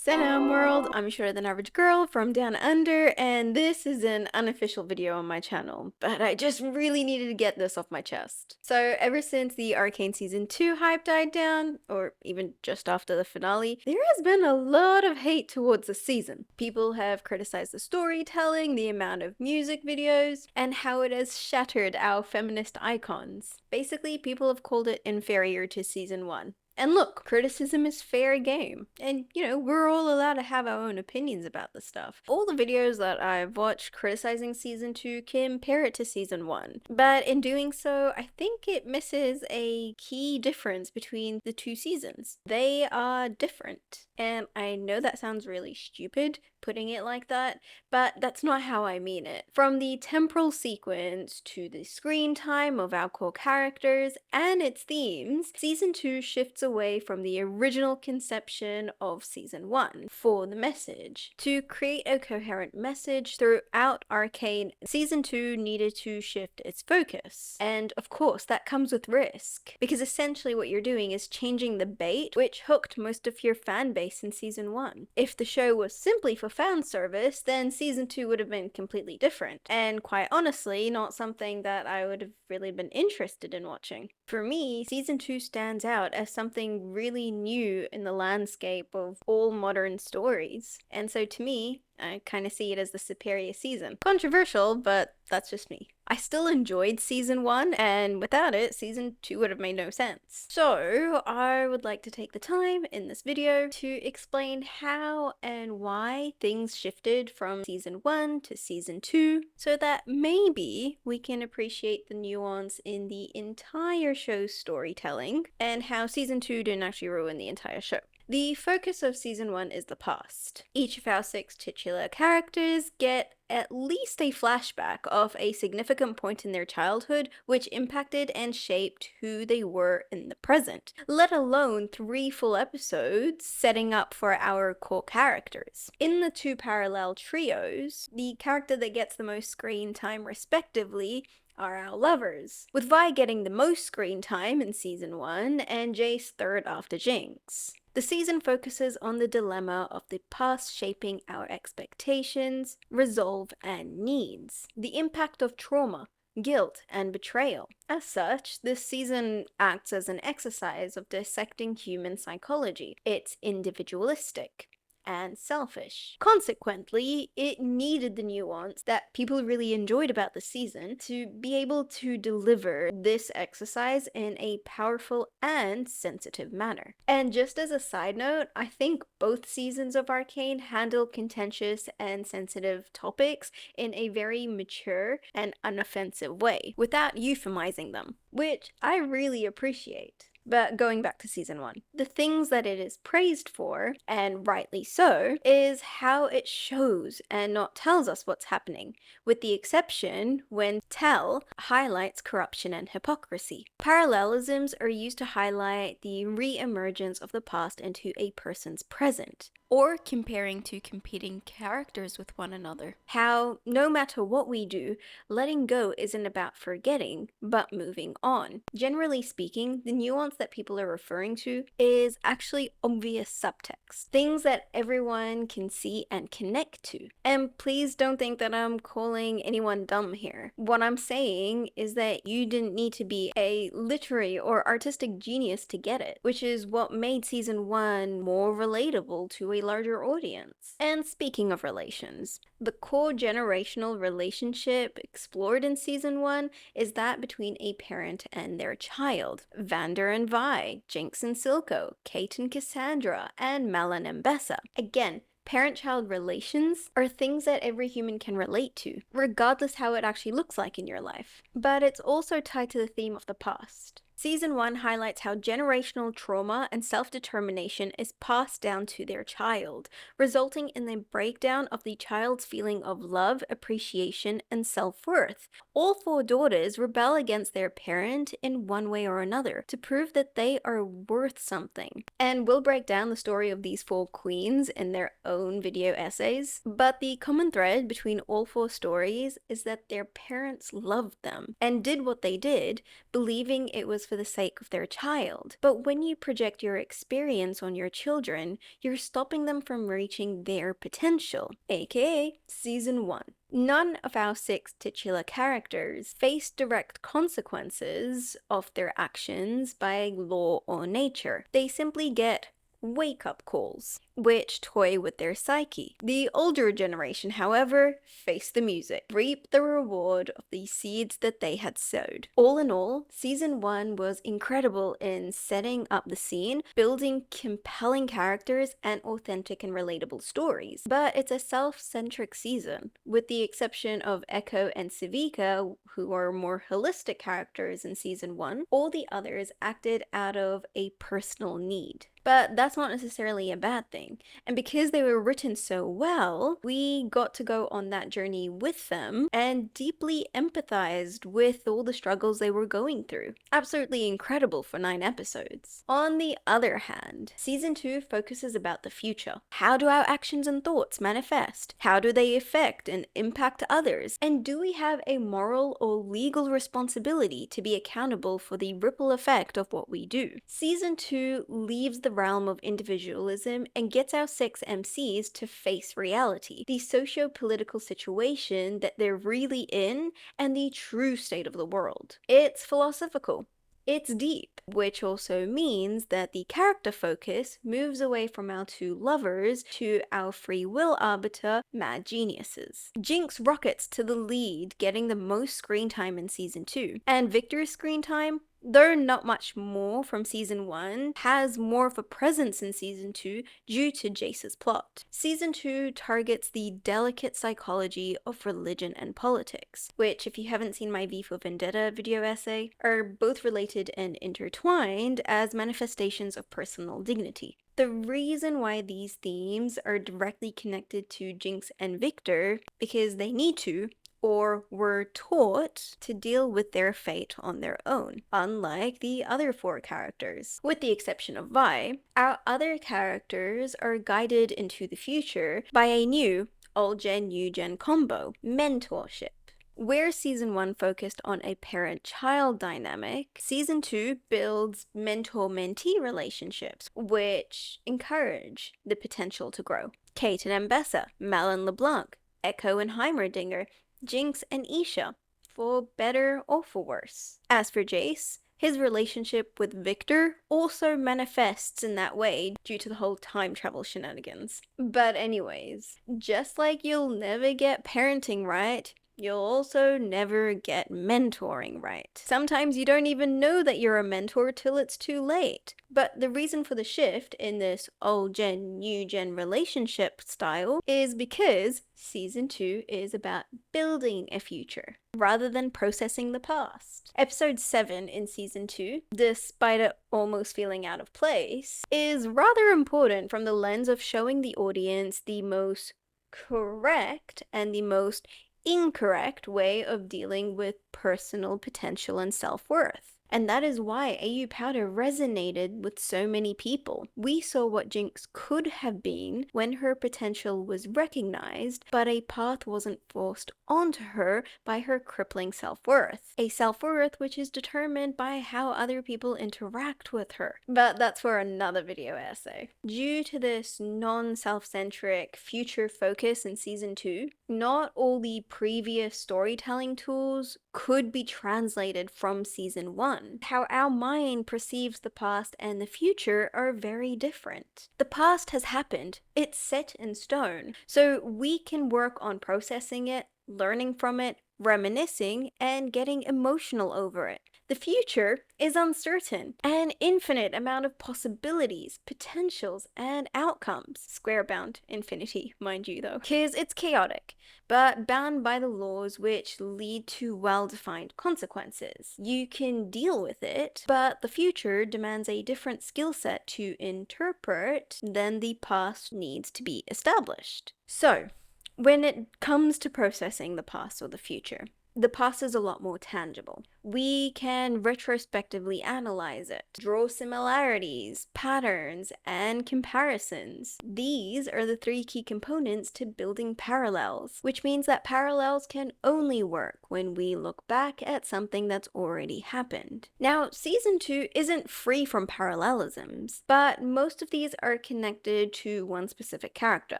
Salam world, I'm shorter than average girl from down under, and this is an unofficial video on my channel, but I just really needed to get this off my chest. So ever since the Arcane Season 2 hype died down, or even just after the finale, there has been a lot of hate towards the season. People have criticized the storytelling, the amount of music videos, and how it has shattered our feminist icons. Basically, people have called it inferior to Season 1. And look, criticism is fair game. And, we're all allowed to have our own opinions about the stuff. All the videos that I've watched criticizing Season 2 compare it to Season 1. But in doing so, I think it misses a key difference between the two seasons. They are different. And I know that sounds really stupid, putting it like that, but that's not how I mean it. From the temporal sequence to the screen time of our core characters and its themes, Season 2 shifts away from the original conception of Season 1 for the message. To create a coherent message throughout Arcane, Season 2 needed to shift its focus. And of course, that comes with risk, because essentially what you're doing is changing the bait, which hooked most of your fan base in Season 1. If the show was simply for fan service, then Season 2 would have been completely different, and quite honestly, not something that I would have really been interested in watching. For me, Season 2 stands out as something really new in the landscape of all modern stories, and so to me, I kind of see it as the superior season. Controversial, but that's just me. I still enjoyed Season 1, and without it, Season 2 would have made no sense. So, I would like to take the time in this video to explain how and why things shifted from Season 1 to Season 2, so that maybe we can appreciate the nuance in the entire show's storytelling, and how Season 2 didn't actually ruin the entire show. The focus of Season 1 is the past. Each of our 6 titular characters get at least a flashback of a significant point in their childhood which impacted and shaped who they were in the present, let alone 3 full episodes setting up for our core characters. In the 2 parallel trios, the character that gets the most screen time respectively are our lovers, with Vi getting the most screen time in Season 1 and Jace third after Jinx. The season focuses on the dilemma of the past shaping our expectations, resolve, and needs. The impact of trauma, guilt, and betrayal. As such, this season acts as an exercise of dissecting human psychology. It's individualistic and selfish. Consequently, it needed the nuance that people really enjoyed about the season to be able to deliver this exercise in a powerful and sensitive manner. And just as a side note, I think both seasons of Arcane handle contentious and sensitive topics in a very mature and unoffensive way, without euphemizing them, which I really appreciate. But going back to Season 1, the things that it is praised for, and rightly so, is how it shows and not tells us what's happening, with the exception when tell highlights corruption and hypocrisy. Parallelisms are used to highlight the re-emergence of the past into a person's present, or comparing two competing characters with one another. How, no matter what we do, letting go isn't about forgetting, but moving on. Generally speaking, the nuance that people are referring to is actually obvious subtext. Things that everyone can see and connect to. And please don't think that I'm calling anyone dumb here. What I'm saying is that you didn't need to be a literary or artistic genius to get it, which is what made Season 1 more relatable to a larger audience. And speaking of relations, the core generational relationship explored in Season 1 is that between a parent and their child. Vander and Vi, Jinx and Silco, Kate and Cassandra, and Malin and Bessa. Again, parent-child relations are things that every human can relate to, regardless how it actually looks like in your life. But it's also tied to the theme of the past. Season 1 highlights how generational trauma and self-determination is passed down to their child, resulting in the breakdown of the child's feeling of love, appreciation, and self-worth. All 4 daughters rebel against their parent in one way or another to prove that they are worth something. And we'll break down the story of these 4 queens in their own video essays, but the common thread between all 4 stories is that their parents loved them and did what they did, believing it was for the sake of their child. But when you project your experience on your children, you're stopping them from reaching their potential, aka Season 1. None of our 6 titular characters face direct consequences of their actions by law or nature. They simply get wake-up calls, which toy with their psyche. The older generation, however, face the music, reap the reward of the seeds that they had sowed. All in all, Season 1 was incredible in setting up the scene, building compelling characters, and authentic and relatable stories. But it's a self-centric season, with the exception of Echo and Civica, who are more holistic characters in Season 1. All the others acted out of a personal need. But that's not necessarily a bad thing. And because they were written so well, we got to go on that journey with them and deeply empathized with all the struggles they were going through. Absolutely incredible for 9 episodes. On the other hand, Season 2 focuses about the future. How do our actions and thoughts manifest? How do they affect and impact others? And do we have a moral or legal responsibility to be accountable for the ripple effect of what we do? Season 2 leaves the realm of individualism and gets our 6 MCs to face reality, the socio-political situation that they're really in, and the true state of the world. It's philosophical. It's deep, which also means that the character focus moves away from our 2 lovers to our free will arbiter, mad geniuses. Jinx rockets to the lead, getting the most screen time in Season 2, and Victor's screen time, though not much more from Season 1, has more of a presence in Season 2 due to Jace's plot. Season 2 targets the delicate psychology of religion and politics, which, if you haven't seen my V for Vendetta video essay, are both related and intertwined as manifestations of personal dignity. The reason why these themes are directly connected to Jinx and Victor, because they need to, or were taught to deal with their fate on their own, unlike the other 4 characters. With the exception of Vi, our other characters are guided into the future by a new old-gen, new-gen combo, mentorship. Where Season 1 focused on a parent-child dynamic, Season 2 builds mentor-mentee relationships, which encourage the potential to grow. Kate and Mbessa, Mal and LeBlanc, Echo and Heimerdinger, Jinx and Isha, for better or for worse. As for Jace, his relationship with Victor also manifests in that way due to the whole time travel shenanigans. But anyways, just like you'll never get parenting right, you'll also never get mentoring right. Sometimes you don't even know that you're a mentor till it's too late. But the reason for the shift in this old gen, new gen relationship style is because Season 2 is about building a future rather than processing the past. Episode 7 in Season 2, despite it almost feeling out of place, is rather important from the lens of showing the audience the most correct and the most incorrect way of dealing with personal potential and self-worth. And that is why AU Powder resonated with so many people. We saw what Jinx could have been when her potential was recognized, but a path wasn't forced onto her by her crippling self-worth. A self-worth which is determined by how other people interact with her. But that's for another video essay. Due to this non-self-centric future focus in Season 2, not all the previous storytelling tools could be translated from Season 1. How our mind perceives the past and the future are very different. The past has happened. It's set in stone. So we can work on processing it, learning from it, reminiscing, and getting emotional over it. The future is uncertain, an infinite amount of possibilities, potentials, and outcomes. Square-bound infinity, mind you though, because it's chaotic, but bound by the laws which lead to well-defined consequences. You can deal with it, but the future demands a different skill set to interpret than the past needs to be established. So, when it comes to processing the past or the future, the past is a lot more tangible. We can retrospectively analyze it, draw similarities, patterns, and comparisons. These are the three key components to building parallels, which means that parallels can only work when we look back at something that's already happened. Now, season 2 isn't free from parallelisms, but most of these are connected to one specific character,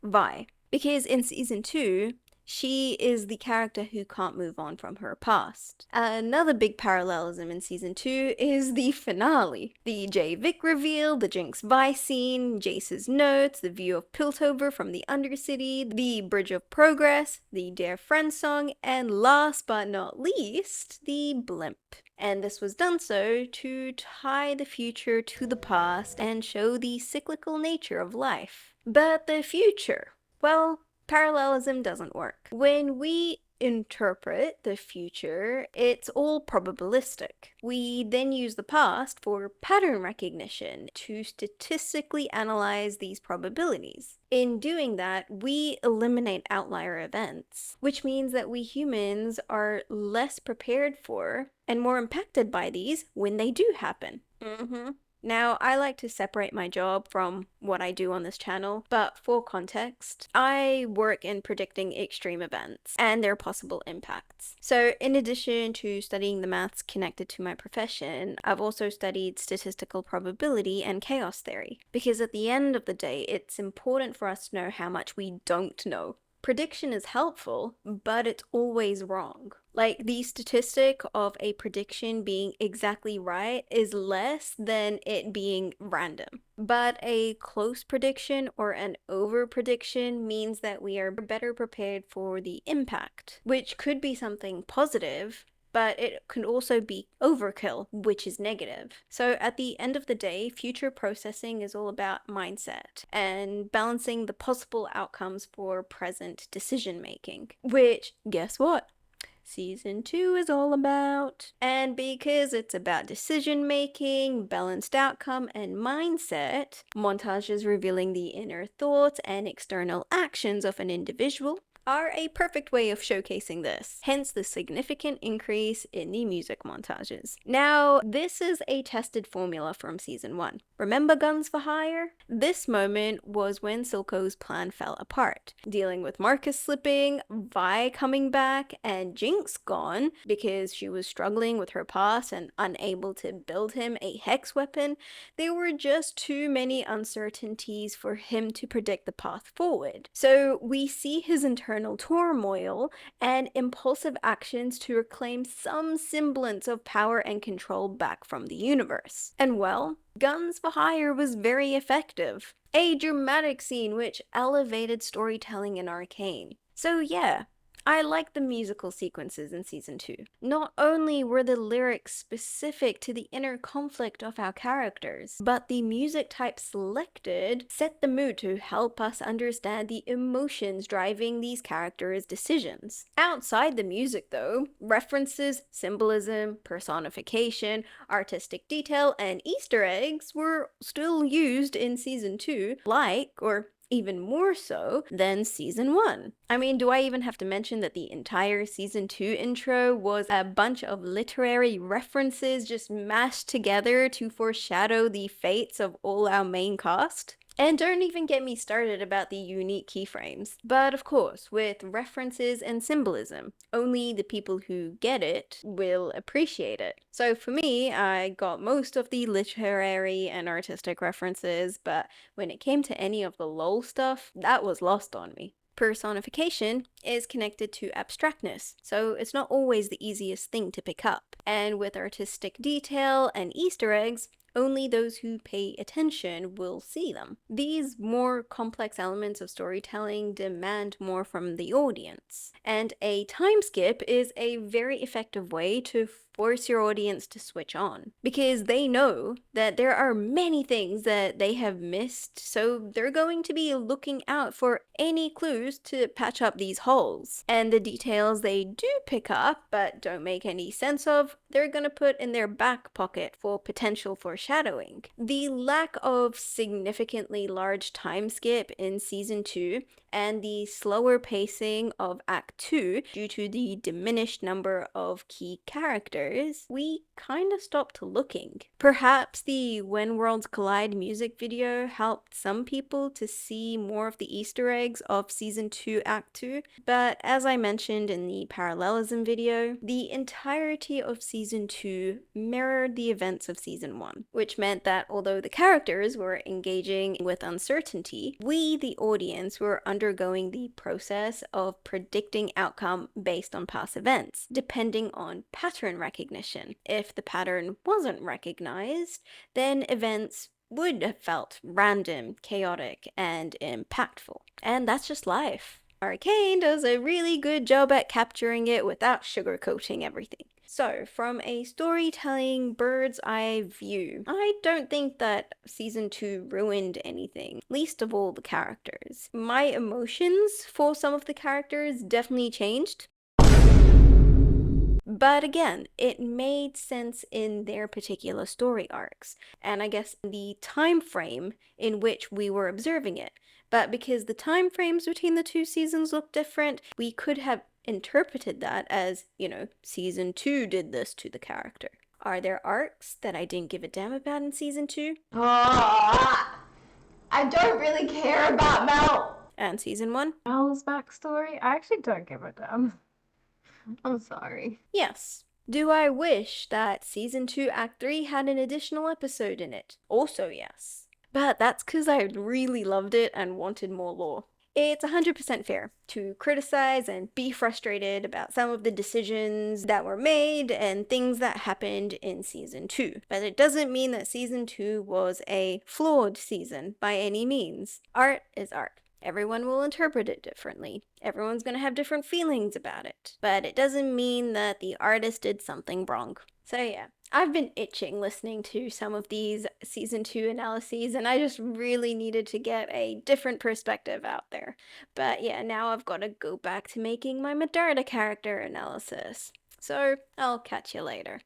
Vi. Because in season 2, she is the character who can't move on from her past. Another big parallelism in season 2 is the finale. The J-Vic reveal, the Jinx Vi scene, Jace's notes, the view of Piltover from the Undercity, the Bridge of Progress, the Dear Friend song, and last but not least, the blimp. And this was done so to tie the future to the past and show the cyclical nature of life. But the future, well, parallelism doesn't work. When we interpret the future, it's all probabilistic. We then use the past for pattern recognition to statistically analyze these probabilities. In doing that, we eliminate outlier events, which means that we humans are less prepared for and more impacted by these when they do happen. Now, I like to separate my job from what I do on this channel, but for context, I work in predicting extreme events and their possible impacts. So in addition to studying the maths connected to my profession, I've also studied statistical probability and chaos theory, because at the end of the day, it's important for us to know how much we don't know. Prediction is helpful, but it's always wrong. Like, the statistic of a prediction being exactly right is less than it being random. But a close prediction or an over prediction means that we are better prepared for the impact, which could be something positive, but it can also be overkill, which is negative. So at the end of the day, future processing is all about mindset and balancing the possible outcomes for present decision making, which, guess what? Season 2 is all about. And because it's about decision making, balanced outcome, and mindset, montages revealing the inner thoughts and external actions of an individual are a perfect way of showcasing this, hence the significant increase in the music montages. Now, this is a tested formula from season 1. Remember Guns for Hire? This moment was when Silco's plan fell apart, dealing with Marcus slipping, Vi coming back, and Jinx gone because she was struggling with her past and unable to build him a hex weapon. There were just too many uncertainties for him to predict the path forward. So we see his internal turmoil and impulsive actions to reclaim some semblance of power and control back from the universe. And well, Guns for Hire was very effective. A dramatic scene which elevated storytelling in Arcane. So yeah, I like the musical sequences in season 2. Not only were the lyrics specific to the inner conflict of our characters, but the music type selected set the mood to help us understand the emotions driving these characters' decisions. Outside the music though, references, symbolism, personification, artistic detail, and Easter eggs were still used in season 2, or even more so than season 1. I mean, do I even have to mention that the entire season 2 intro was a bunch of literary references just mashed together to foreshadow the fates of all our main cast? And don't even get me started about the unique keyframes. But of course, with references and symbolism, only the people who get it will appreciate it. So for me, I got most of the literary and artistic references, but when it came to any of the LOL stuff, that was lost on me. Personification is connected to abstractness, so it's not always the easiest thing to pick up. And with artistic detail and Easter eggs, only those who pay attention will see them. These more complex elements of storytelling demand more from the audience, and a time skip is a very effective way to force your audience to switch on, because they know that there are many things that they have missed, so they're going to be looking out for any clues to patch up these holes. And the details they do pick up but don't make any sense of, they're gonna put in their back pocket for potential foreshadowing. The lack of significantly large time skip in season 2 and the slower pacing of Act 2 due to the diminished number of key characters, we kinda stopped looking. Perhaps the When Worlds Collide music video helped some people to see more of the Easter eggs of season 2 Act 2, but as I mentioned in the parallelism video, the entirety of season 2 mirrored the events of season 1, which meant that although the characters were engaging with uncertainty, we, the audience, were undergoing the process of predicting outcome based on past events, depending on pattern recognition. If the pattern wasn't recognized, then events would have felt random, chaotic, and impactful. And that's just life. Arcane does a really good job at capturing it without sugarcoating everything. So, from a storytelling bird's eye view, I don't think that season 2 ruined anything, least of all the characters. My emotions for some of the characters definitely changed. But again, it made sense in their particular story arcs, and I guess the time frame in which we were observing it. But because the time frames between the two seasons look different, we could have interpreted that as, season 2 did this to the character. Are there arcs that I didn't give a damn about in season 2? I don't really care about Mel. And season 1? Mel's backstory? I actually don't give a damn. I'm sorry. Yes. Do I wish that season 2 Act 3 had an additional episode in it? Also yes. But that's because I really loved it and wanted more lore. It's 100% fair to criticize and be frustrated about some of the decisions that were made and things that happened in season 2. But it doesn't mean that season 2 was a flawed season by any means. Art is art. Everyone will interpret it differently. Everyone's gonna have different feelings about it. But it doesn't mean that the artist did something wrong. So yeah, I've been itching listening to some of these season 2 analyses, and I just really needed to get a different perspective out there. But yeah, now I've got to go back to making my Medarda character analysis. So I'll catch you later.